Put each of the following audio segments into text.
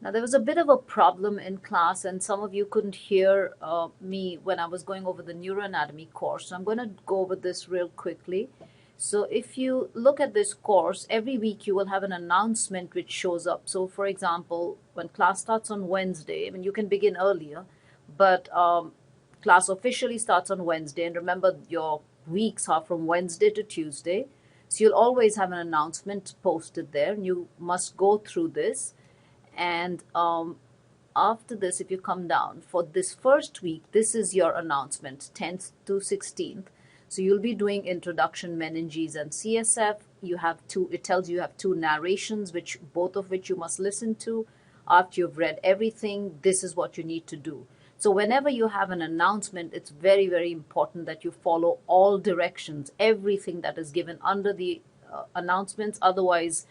Now, there was a bit of a problem in class, and some of you couldn't hear me when I was going over the neuroanatomy course. So I'm going to go over this real quickly. So if you look at this course, every week you will have an announcement which shows up. So for example, when class starts on Wednesday, I mean, you can begin earlier, but class officially starts on Wednesday. And remember, your weeks are from Wednesday to Tuesday. So you'll always have an announcement posted there, and you must go through this. And after this, if you come down for this first week, this is your announcement, 10th to 16th. So you'll be doing introduction, meninges, and CSF. You have two, it tells you have two narrations, which both of which you must listen to. After you've read everything, this is what you need to do. So whenever you have an announcement, it's very, very important that you follow all directions, everything that is given under the announcements. Otherwise,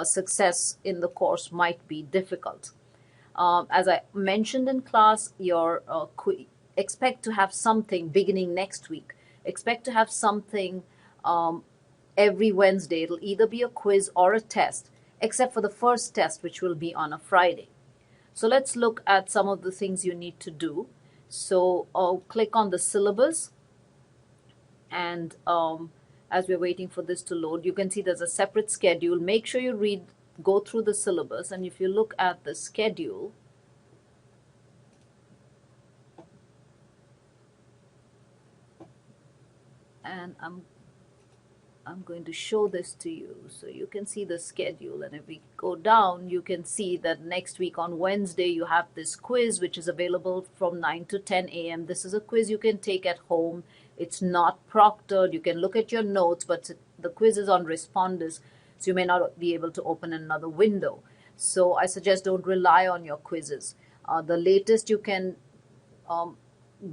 success in the course might be difficult. As I mentioned in class, expect to have something beginning next week. Expect to have something every Wednesday. It'll either be a quiz or a test, except for the first test, which will be on a Friday. So let's look at some of the things you need to do. So click on the syllabus, and as we're waiting for this to load, you can see there's a separate schedule. Make sure you go through the syllabus, and if you look at the schedule, and I'm going to show this to you so you can see the schedule. And if we go down, you can see that next week on Wednesday you have this quiz which is available from 9 to 10 a.m. This is a quiz you can take at home. It's not proctored. You can look at your notes, but the quiz is on responders, so you may not be able to open another window. So I suggest don't rely on your quizzes. The latest you can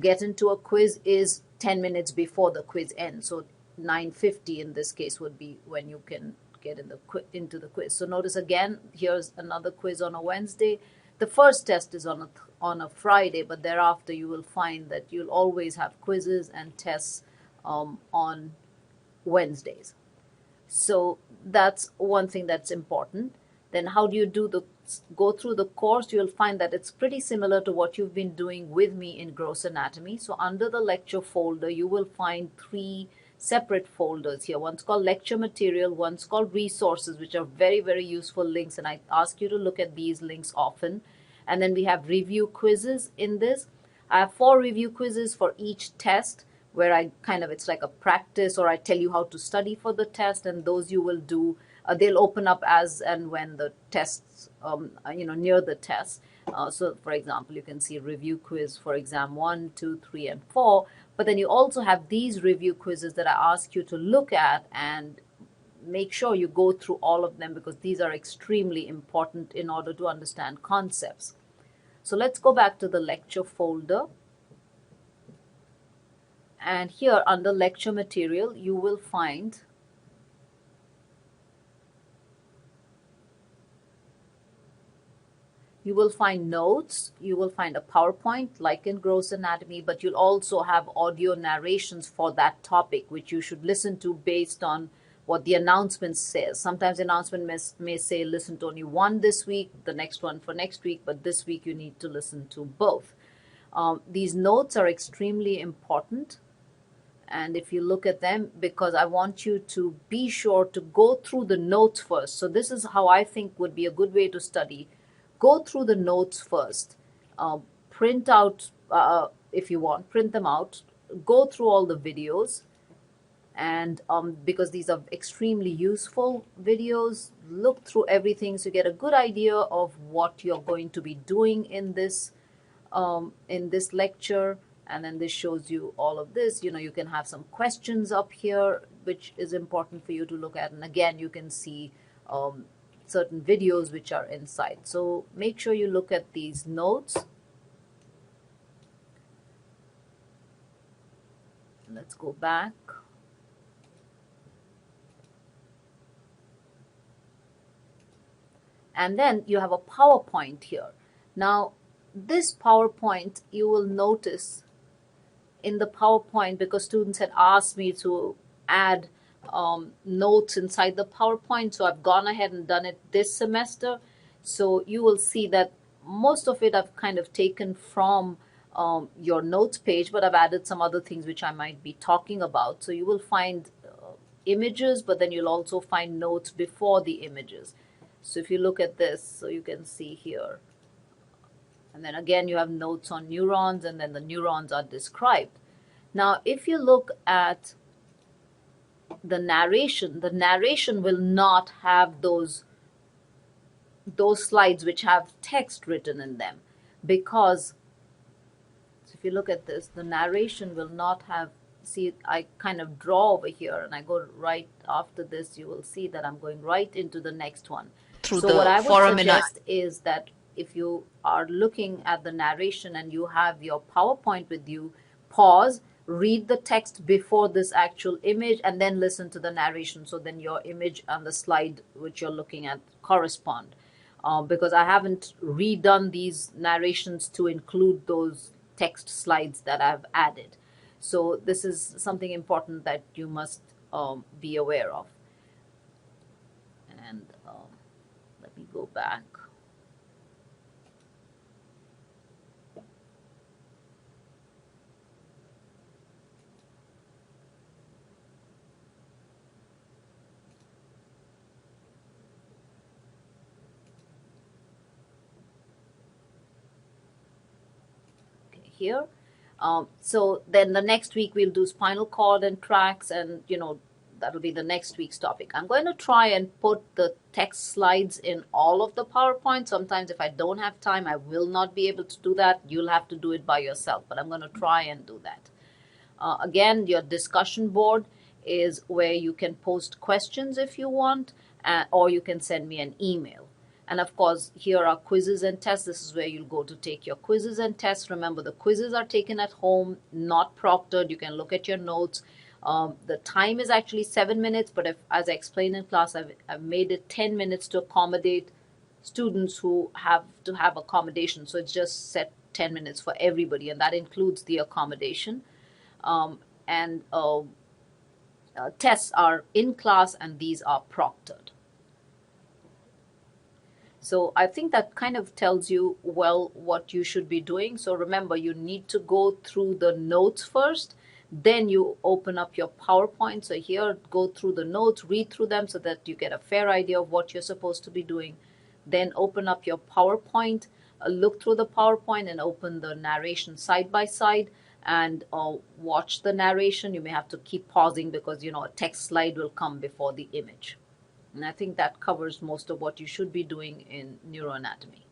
get into a quiz is 10 minutes before the quiz ends. So 9:50 in this case would be when you can get into the quiz. So notice again, here's another quiz on a Wednesday. The first test is on a Friday, but thereafter you will find that you'll always have quizzes and tests on Wednesdays. So that's one thing that's important. Then how do you go through the course? You'll find that it's pretty similar to what you've been doing with me in gross anatomy. So under the lecture folder, you will find three separate folders here. One's called lecture material, one's called resources, which are very, very useful links, and I ask you to look at these links often. And then we have review quizzes in this. I have 4 review quizzes for each test, where it's like a practice, or I tell you how to study for the test, and those you will do. They'll open up as and when the tests, near the test. So for example, you can see review quiz for exam 1, 2, 3, and 4. But then you also have these review quizzes that I ask you to look at and make sure you go through all of them, because these are extremely important in order to understand concepts. So let's go back to the lecture folder. And here under lecture material, you will find notes, you will find a PowerPoint like in gross anatomy, but you'll also have audio narrations for that topic, which you should listen to based on what the announcement says. Sometimes the announcement may say listen to only one this week, the next one for next week, but this week you need to listen to both. These notes are extremely important. And if you look at them, because I want you to be sure to go through the notes first. So this is how I think would be a good way to study. Go through the notes first. Print out, if you want, print them out. Go through all the videos. And because these are extremely useful videos, look through everything so you get a good idea of what you're going to be doing in this lecture. And then this shows you all of this. You can have some questions up here, which is important for you to look at. And again, you can see certain videos which are inside. So make sure you look at these notes. Let's go back. And then you have a PowerPoint here. Now, this PowerPoint, you will notice in the PowerPoint, because students had asked me to add notes inside the PowerPoint, so I've gone ahead and done it this semester. So you will see that most of it I've kind of taken from your notes page, but I've added some other things which I might be talking about. So you will find images, but then you'll also find notes before the images. So if you look at this, so you can see here, and then again you have notes on neurons, and then the neurons are described. Now if you look at the narration will not have those slides which have text written in them, because so if you look at this, the narration will not have, see, I kind of draw over here and I go right after this, you will see that I'm going right into the next one. Through so what the I would forum suggest is that if you are looking at the narration and you have your PowerPoint with you, pause, read the text before this actual image, and then listen to the narration, so then your image and the slide which you're looking at correspond. Because I haven't redone these narrations to include those text slides that I've added. So this is something important that you must be aware of. And let me go back. Okay, here. So then the next week we'll do spinal cord and tracks, and that'll be the next week's topic. I'm going to try and put the text slides in all of the PowerPoint. Sometimes if I don't have time, I will not be able to do that. You'll have to do it by yourself, but I'm going to try and do that. Again, your discussion board is where you can post questions if you want, or you can send me an email. And of course, here are quizzes and tests. This is where you'll go to take your quizzes and tests. Remember, the quizzes are taken at home, not proctored. You can look at your notes. The time is actually 7 minutes, but as I explained in class, I've made it 10 minutes to accommodate students who have to have accommodation. So it's just set 10 minutes for everybody, and that includes the accommodation. And tests are in class, and these are proctored. So I think that kind of tells you well what you should be doing. So remember, you need to go through the notes first, then you open up your PowerPoint. So here, go through the notes, read through them so that you get a fair idea of what you're supposed to be doing. Then open up your PowerPoint, look through the PowerPoint and open the narration side by side, and watch the narration. You may have to keep pausing because a text slide will come before the image. And I think that covers most of what you should be doing in neuroanatomy.